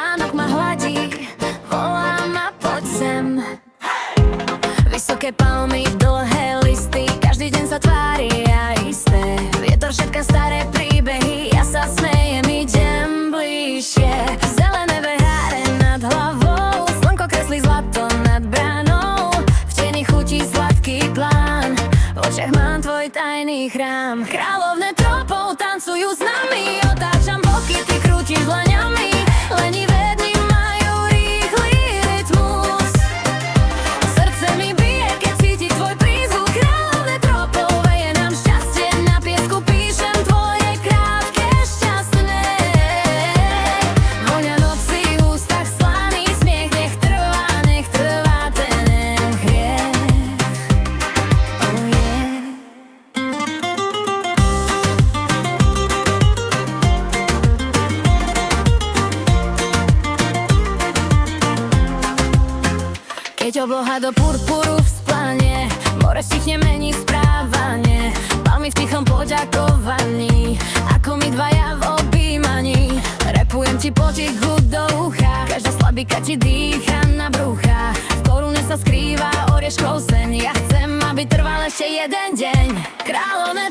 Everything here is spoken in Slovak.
Spánok ma hladí, volá ma, poď sem. Vysoké palmy, dlhé listy, každý deň sa tvária isté. Vietor šepka staré príbehy, ja sa smejem, idem bližšie. Zelené veháre nad hlavou, slnko kreslí zlato nad bránou. V tieni chutí sladký plán, v očiach mám tvoj tajný chrám. Kráľovné tropov tancujú s nami, otáčam boky, ty krútiš dlaňami. Lenivé dni majú rýchly rytmus, srdce mi bije, keď cíti tvoj prízvuk. Kráľovné tropov veje nám šťastie, na piesku píšem tvoje krátke šťastné. Voňa noci v ústach slaný smiech, nech trvá ten hriech. Oh yeah. Keď obloha do purpuru vzplane, more stichne, mení správanie. Palmy v tichom poďakovaní, ako my dvaja v objímaní. Repujem ti potichu do ucha, každá slabika ti dýcha na brucha. V korune sa skrýva orieškov sen, ja chcem, aby trval ešte jeden deň. Kráľovné